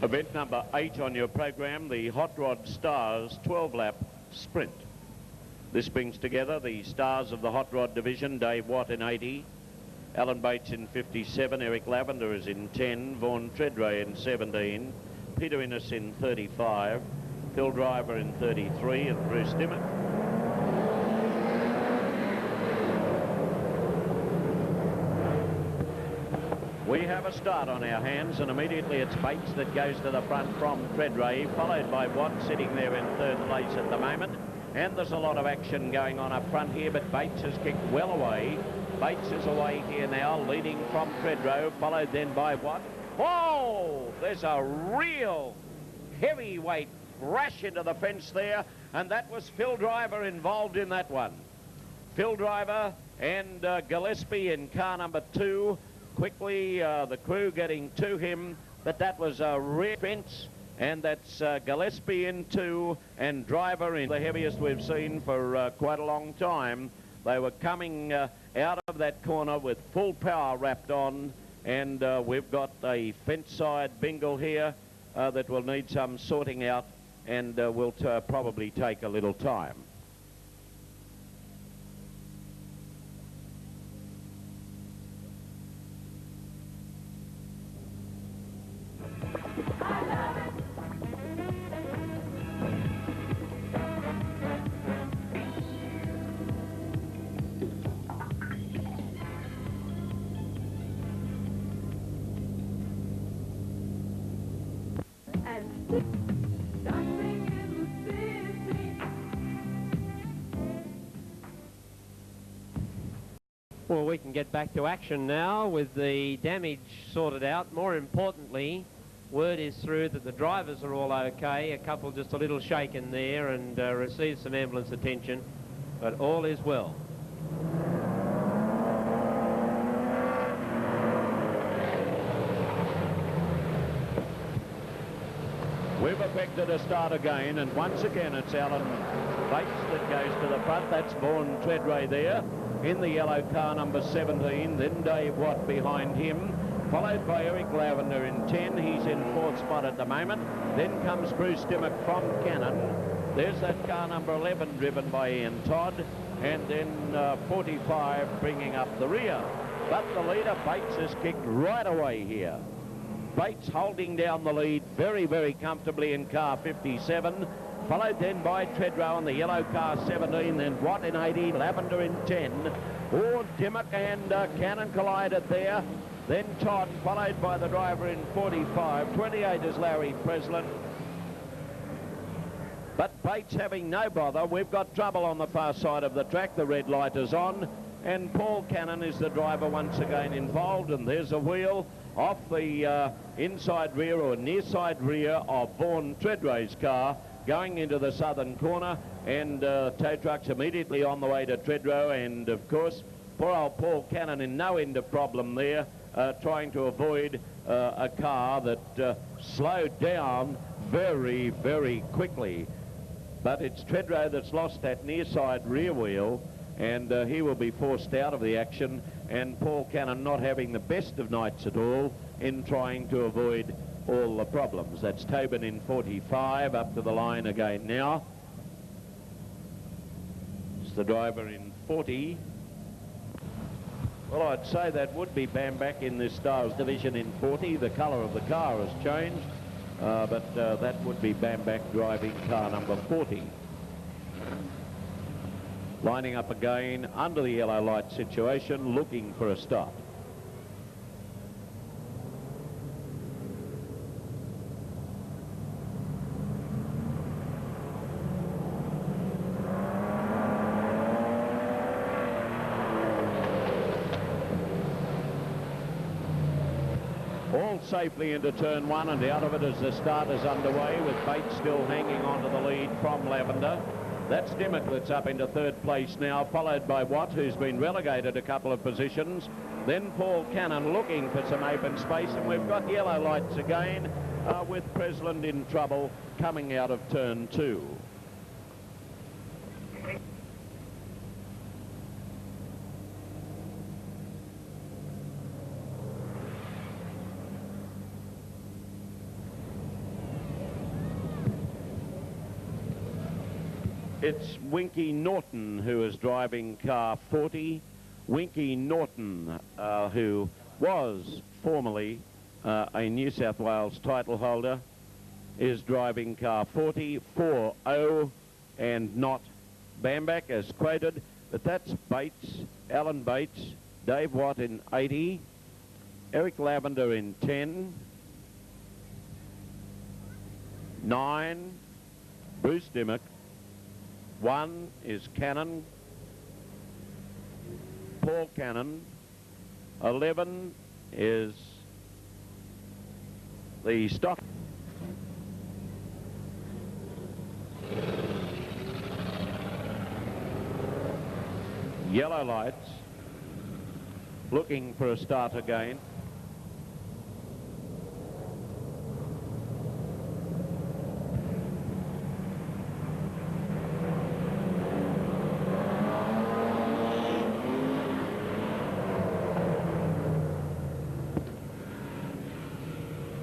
Event number 8 on your program, the Hot Rod Stars 12-lap sprint. This brings together the stars of the Hot Rod division: Dave Watt in 80, Alan Bates in 57, Eric Lavender is in 10, Vaughan Treadray in 17, Peter Innes in 35, Phil Driver in 33, and Bruce Dimmock. We have a start on our hands, and immediately it's Bates that goes to the front from Treadray, followed by Watt sitting there in third place at the moment. And there's a lot of action going on up front here, but Bates has kicked well away. Bates is away here now, leading from Treadray, followed then by Watt. Whoa! There's a real heavyweight crash into the fence there, and that was Phil Driver involved in that one. Phil Driver and Gillespie in car number 2. Quickly, the crew getting to him, but that was a rear fence, and that's Gillespie in 2 and Driver in the heaviest we've seen for quite a long time. They were coming out of that corner with full power wrapped on, and we've got a fence side bingle here that will need some sorting out, and will probably take a little time. Well, we can get back to action now with the damage sorted out. More importantly, word is through that the drivers are all okay. A couple just a little shaken there and received some ambulance attention, but all is well. We've effected a start again, and once again it's Alan Bates that goes to the front. That's Vaughan Treadray there in the yellow car number 17, then Dave Watt behind him, followed by Eric Lavender in 10. He's in 4th spot at the moment. Then comes Bruce Dimmock from Cannon. There's that car number 11 driven by Ian Todd, and then 45 bringing up the rear. But the leader, Bates, has kicked right away here. Bates holding down the lead very, very comfortably in car 57. Followed then by Treadray in the yellow car 17, then Watt in 80, Lavender in 10. Oh, Dimmock and Cannon collided there. Then Todd, followed by the driver in 45. 28 is Larry Preslin. But Bates having no bother. We've got trouble on the far side of the track. The red light is on, and Paul Cannon is the driver once again involved, and there's a wheel off the inside rear or near side rear of Vaughan Treadray's car, going into the southern corner, and tow trucks immediately on the way to Treadray, and of course poor old Paul Cannon in no end of problem there, trying to avoid a car that slowed down very, very quickly. But it's Treadray that's lost that near side rear wheel, and he will be forced out of the action, and Paul Cannon not having the best of nights at all in trying to avoid all the problems. That's Tobin in 45 up to the line again now. It's the driver in 40. Well, I'd say that would be Bamback in this Stars division in 40. The colour of the car has changed, but that would be Bamback driving car number 40. Lining up again under the yellow light situation, looking for a stop. All safely into turn 1 and out of it as the start is underway, with Bates still hanging on to the lead from Lavender. That's Dimmock that's up into 3rd place now, followed by Watt, who's been relegated a couple of positions. Then Paul Cannon looking for some open space, and we've got yellow lights again with Presland in trouble coming out of turn 2. It's Winky Norton who is driving car 40. Winky Norton, who was formerly a New South Wales title holder, is driving car 40 and not Bamback as quoted, but that's Bates, Alan Bates, Dave Watt in 80, Eric Lavender in 10, 9, Bruce Dimmock, 1 is Cannon, Paul Cannon, 11 is the stock. Yellow lights, looking for a start again.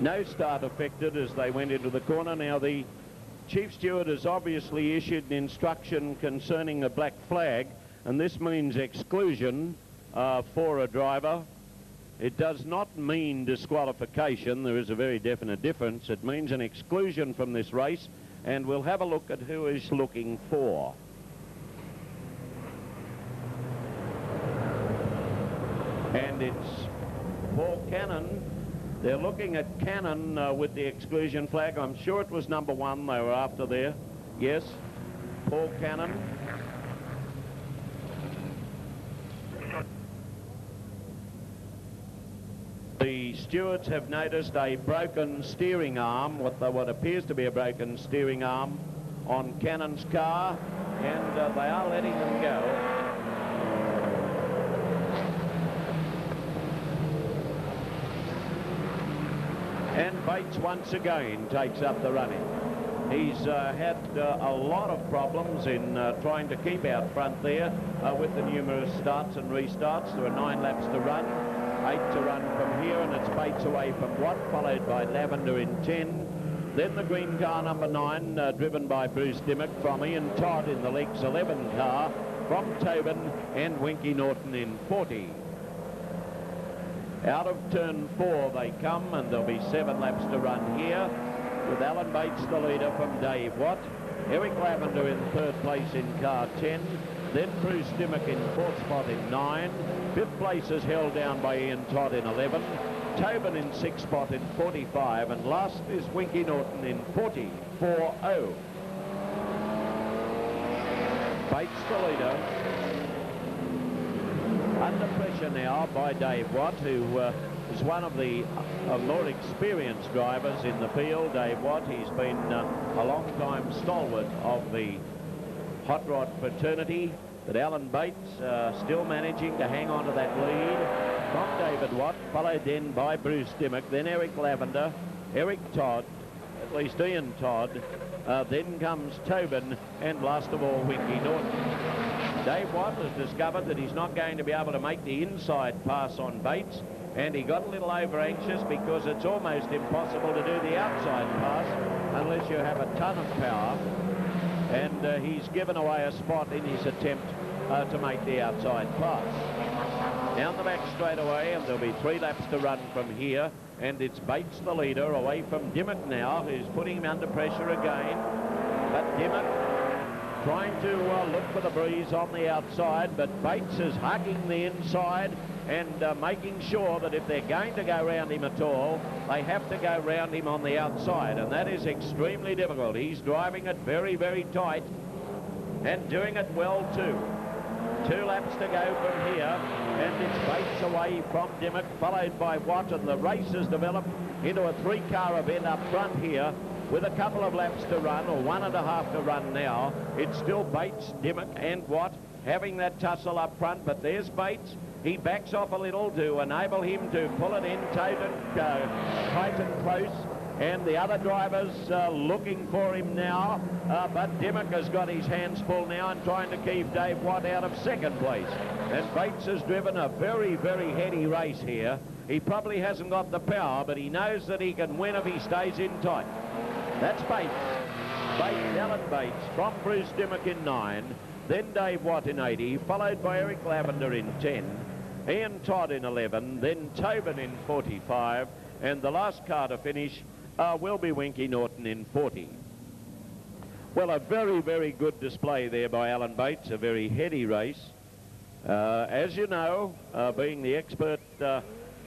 No start affected as they went into the corner. Now the Chief Steward has obviously issued an instruction concerning a black flag, and this means exclusion for a driver. It does not mean disqualification. There is a very definite difference. It means an exclusion from this race, and we'll have a look at who is looking for. And it's Paul Cannon. They're looking at Cannon with the exclusion flag. I'm sure it was number 1 they were after there. Yes, Paul Cannon. The stewards have noticed a broken steering arm, what appears to be a broken steering arm on Cannon's car, and they are letting them go. And Bates once again takes up the running. He's had a lot of problems in trying to keep out front there with the numerous starts and restarts. There are 9 laps to run, 8 to run from here, and it's Bates away from Watt, followed by Lavender in 10. Then the green car number 9, driven by Bruce Dimmock, from Ian Todd in the Lex 11 car, from Tobin, and Winky Norton in 40. Out of turn 4 they come, and there'll be 7 laps to run here, with Alan Bates the leader from Dave Watt, Eric Lavender in 3rd place in car 10, then Bruce Dimmock in 4th spot in 9, 5th place is held down by Ian Todd in 11, Tobin in 6th spot in 45, and last is Winky Norton in 40. Bates the leader. Under pressure now by Dave Watt, who is one of the more experienced drivers in the field. Dave Watt, he's been a long-time stalwart of the hot rod fraternity, but Alan Bates still managing to hang on to that lead from David Watt, followed then by Bruce Dimmock, then Eric Lavender, Eric Todd, at least Ian Todd, then comes Tobin, and last of all Winky Norton. Dave Watt has discovered that he's not going to be able to make the inside pass on Bates, and he got a little over anxious because it's almost impossible to do the outside pass unless you have a ton of power, and he's given away a spot in his attempt to make the outside pass. Down the back straight away, and there'll be 3 laps to run from here, and it's Bates the leader away from Dimmock now, who's putting him under pressure again, but Dimmock trying to look for the breeze on the outside, but Bates is hugging the inside and making sure that if they're going to go round him at all, they have to go round him on the outside, and that is extremely difficult. He's driving it very, very tight and doing it well too. 2 laps to go from here, and it's Bates away from Dimmock, followed by Watt, and the race has developed into a 3-car event up front here, with a couple of laps to run, or 1.5 to run now. It's still Bates, Dimmock and Watt having that tussle up front, but there's Bates. He backs off a little to enable him to pull it in tight and close, and the other drivers looking for him now, but Dimmock has got his hands full now and trying to keep Dave Watt out of 2nd place. And Bates has driven a very, very heady race here. He probably hasn't got the power, but he knows that he can win if he stays in tight. That's Bates. Alan Bates from Bruce Dimmock in 9, then Dave Watt in 80, followed by Eric Lavender in 10, Ian Todd in 11, then Tobin in 45, and the last car to finish will be Winky Norton in 40. Well, a very, very good display there by Alan Bates, a very heady race. As you know, being the expert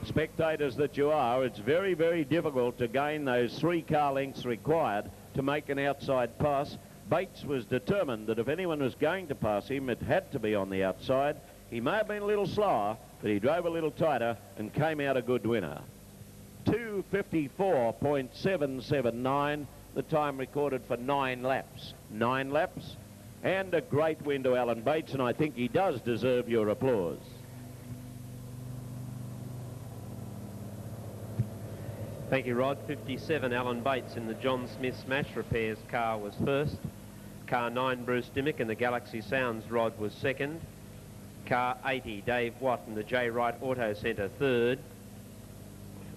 spectators that you are, it's very, very difficult to gain those 3 car lengths required to make an outside pass. Bates was determined that if anyone was going to pass him, it had to be on the outside. He may have been a little slower, but he drove a little tighter and came out a good winner. 2:54.779, the time recorded for 9 laps. 9 laps, and a great win to Alan Bates, and I think he does deserve your applause. Thank you, Rod. 57, Alan Bates in the John Smith Smash Repairs car was first. Car 9, Bruce Dimmock in the Galaxy Sounds rod was second. Car 80, Dave Watt in the J. Wright Auto Centre third.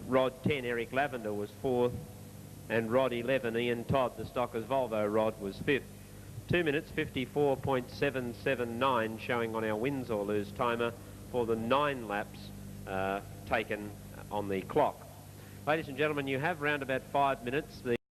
Rod 10, Eric Lavender was fourth. And Rod 11, Ian Todd, the Stockers Volvo rod, was fifth. 2 minutes 54.779 showing on our wins or lose timer for the 9 laps taken on the clock. Ladies and gentlemen, you have round about 5 minutes.